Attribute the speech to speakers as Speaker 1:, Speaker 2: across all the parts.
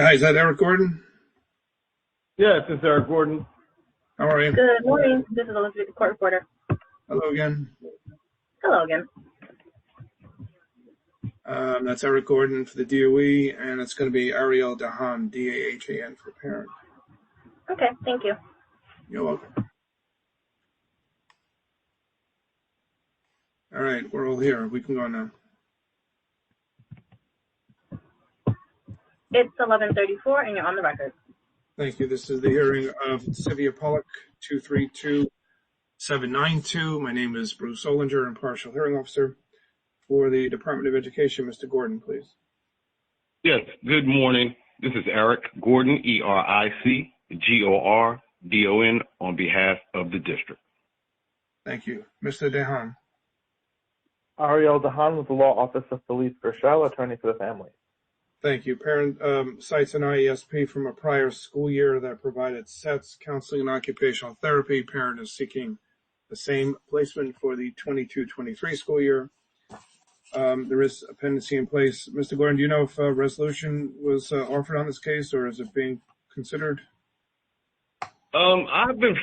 Speaker 1: Hi, is that Eric Gordon?
Speaker 2: Yes, it's Eric Gordon.
Speaker 1: How are you?
Speaker 3: Good morning. This is Elizabeth, the court reporter.
Speaker 1: Hello again.
Speaker 3: Hello again.
Speaker 1: That's Eric Gordon for the DOE, and it's going to be Ariel Dahan, D-A-H-A-N for parent.
Speaker 3: Okay, thank you.
Speaker 1: You're welcome. All right, we're all here. We can go now.
Speaker 3: It's 11:34, and you're on the record.
Speaker 1: Thank you. This is the hearing of Sylvia Pollock, 232792. My name is Bruce Solinger, impartial hearing officer for the Department of Education. Mr. Gordon, please.
Speaker 2: Yes, good morning. This is Eric Gordon, ERICGORDON, on behalf of the district.
Speaker 1: Thank you. Mr. Dahan.
Speaker 4: Ariel Dahan with the Law Office of Felice Gershel, attorney for the family.
Speaker 1: Thank you. Parent cites an IESP from a prior school year that provided SETS, counseling and occupational therapy. Parent is seeking the same placement for the 22-23 school year. There is a pendency in place. Mr. Gordon, do you know if a resolution was offered on this case, or is it being considered?
Speaker 2: I've been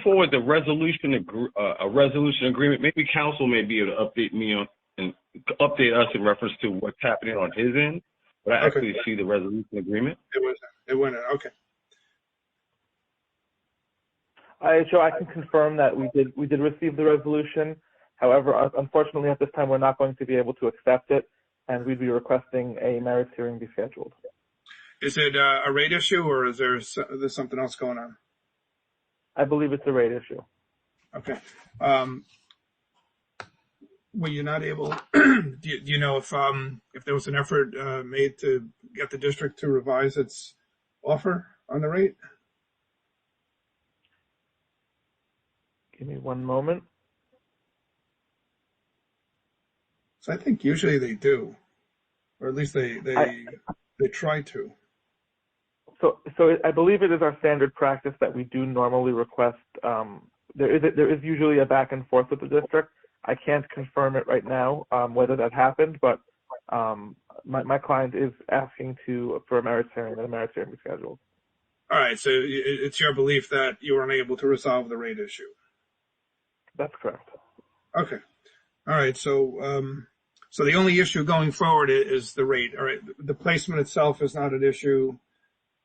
Speaker 2: forward the resolution agreement. Maybe counsel may be able to update me on and update us in reference to what's happening on his end. But I actually see the resolution agreement.
Speaker 1: It went in. Okay.
Speaker 4: I can confirm that we did receive the resolution. However, unfortunately, at this time, we're not going to be able to accept it, and we'd be requesting a merits hearing be scheduled.
Speaker 1: Is it a rate issue, or is there's something else going on?
Speaker 4: I believe it's a rate issue.
Speaker 1: Okay. Were you not able? Do you know if there was an effort made to get the district to revise its offer on the rate?
Speaker 4: Give me one moment.
Speaker 1: So I think usually they do, or at least they try to.
Speaker 4: So I believe it is our standard practice that we do normally request. There is usually a back and forth with the district. I can't confirm it right now whether that happened, but my client is asking for a merits hearing and a merits hearing be scheduled.
Speaker 1: All right, so it's your belief that you were unable to resolve the rate issue.
Speaker 4: That's correct.
Speaker 1: Okay. All right, so the only issue going forward is the rate. All right, the placement itself is not an issue.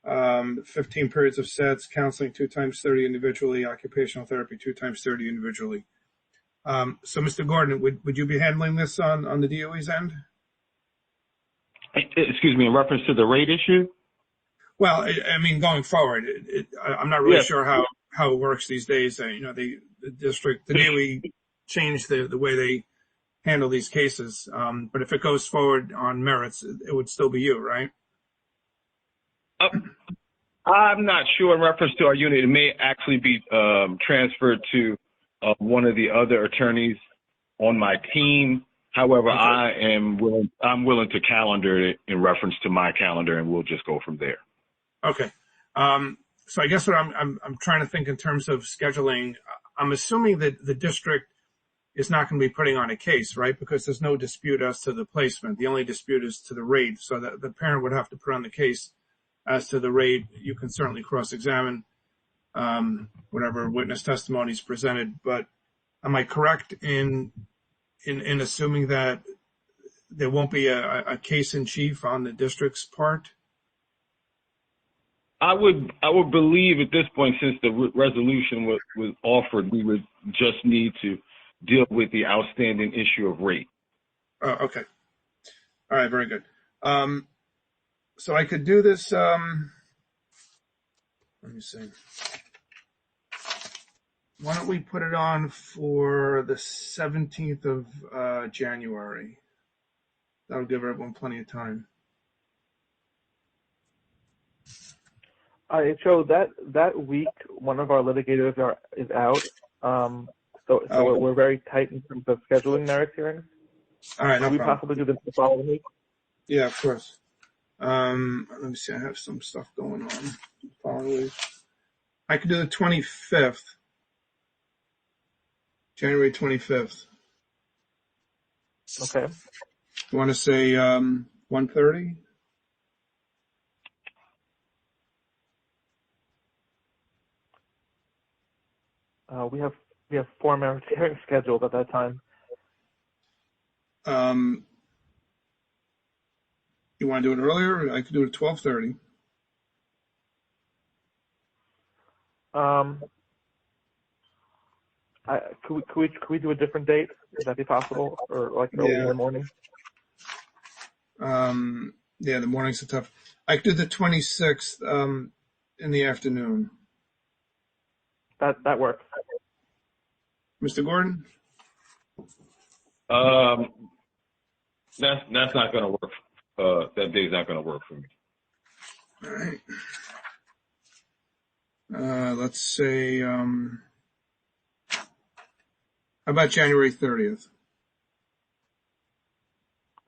Speaker 1: 15 periods of SETS, counseling 2 times 30 individually, occupational therapy 2 times 30 individually. So, Mr. Gordon, would you be handling this on the DOE's end?
Speaker 2: Excuse me, in reference to the rate issue?
Speaker 1: Well, I mean, going forward, I'm not really sure how it works these days. The district, the DOE changed the way they handle these cases. But if it goes forward on merits, it would still be you, right?
Speaker 2: I'm not sure in reference to our unit. It may actually be transferred to one of the other attorneys on my team. However, okay. I'm willing to calendar it in reference to my calendar, and we'll just go from there.
Speaker 1: Okay. So I guess what I'm trying to think in terms of scheduling, I'm assuming that the district is not going to be putting on a case, right? Because there's no dispute as to the placement. The only dispute is to the rate. So that the parent would have to put on the case as to the rate. You can certainly cross-examine whatever witness testimony is presented. But am I correct in assuming that there won't be a case in chief on the district's part?
Speaker 2: I would believe at this point, since the resolution was offered, we would just need to deal with the outstanding issue of rate.
Speaker 1: Oh, okay. All right, very good. So I could do this. Let me see. Why don't we put it on for the 17th of January? That'll give everyone plenty of time.
Speaker 4: So that week, one of our litigators is out. So we're very tight in terms of scheduling merits hearings.
Speaker 1: All right, no
Speaker 4: Can we
Speaker 1: problem.
Speaker 4: possibly do this the following week?
Speaker 1: Yeah, of course. Let me see. I have some stuff going on the following week. I could do the 25th, January 25th.
Speaker 4: Okay.
Speaker 1: You want to say 1:30?
Speaker 4: We have 4 merits hearings scheduled at that time.
Speaker 1: You want to do it earlier? I could do it at 12:30.
Speaker 4: Could we do a different date? Would that be possible, or like early in the morning?
Speaker 1: Yeah, the mornings are tough. I could do the 26th in the afternoon.
Speaker 4: That works.
Speaker 1: Mr. Gordon?
Speaker 2: That's not going to work. That day's not going to work for me.
Speaker 1: All right. Let's say, how about January 30th?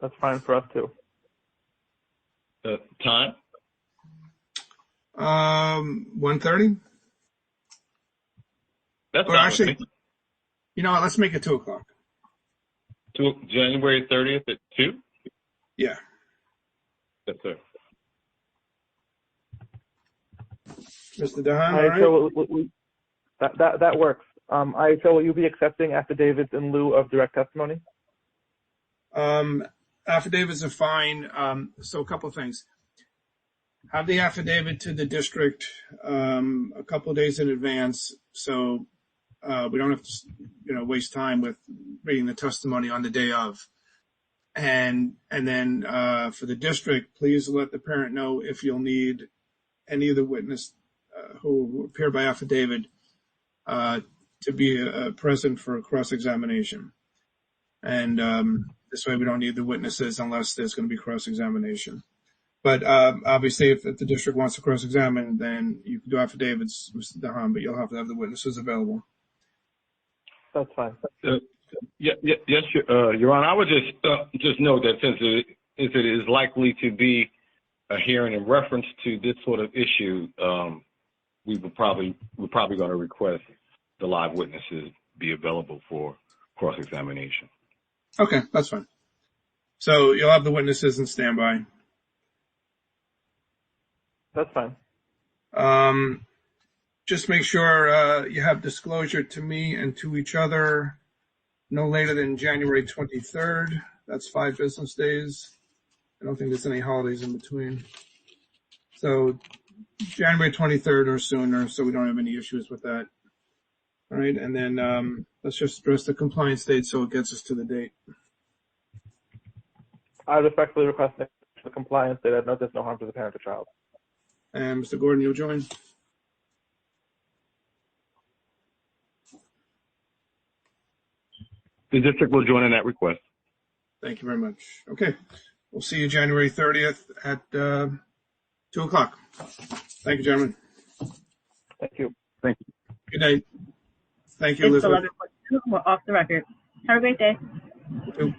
Speaker 4: That's fine for us too.
Speaker 2: Time?
Speaker 1: 1:30?
Speaker 2: That's
Speaker 1: Or
Speaker 2: fine
Speaker 1: actually,
Speaker 2: with me.
Speaker 1: you know what? Let's make it 2 o'clock.
Speaker 2: January 30th at 2?
Speaker 1: Yeah.
Speaker 2: Yes, sir.
Speaker 1: Mr. Dahan, all right?
Speaker 4: That works. IHO, will you be accepting affidavits in lieu of direct testimony?
Speaker 1: Affidavits are fine. So a couple of things. Have the affidavit to the district a couple of days in advance, so we don't have to, waste time with reading the testimony on the day of. And then for the district, please let the parent know if you'll need any of the witness who appear by affidavit to be present for cross-examination. And this way we don't need the witnesses unless there's going to be cross-examination. But obviously, if the district wants to cross-examine, then you can do affidavits, Mr. Dahan, but you'll have to have the witnesses available.
Speaker 4: That's fine.
Speaker 2: Yes, Your Honor. I would just note that since it is likely to be a hearing in reference to this sort of issue, we're probably going to request the live witnesses be available for cross-examination.
Speaker 1: Okay, that's fine. So you'll have the witnesses in standby.
Speaker 4: That's fine.
Speaker 1: Just make sure you have disclosure to me and to each other no later than January 23rd. That's 5 business days. I don't think there's any holidays in between. So January 23rd or sooner, so we don't have any issues with that. All right, and then let's just address the compliance date so it gets us to the date.
Speaker 4: I respectfully request the compliance date. There's no harm to the parent or child.
Speaker 1: And Mr. Gordon, you'll join?
Speaker 2: The district will join in that request.
Speaker 1: Thank you very much. Okay, we'll see you January 30th at 2 o'clock. Thank you, gentlemen.
Speaker 4: Thank you.
Speaker 2: Thank you.
Speaker 1: Good night. Thank you,
Speaker 3: It's
Speaker 1: Elizabeth.
Speaker 3: 11:42. We're off the record. Have a great day.
Speaker 1: You too.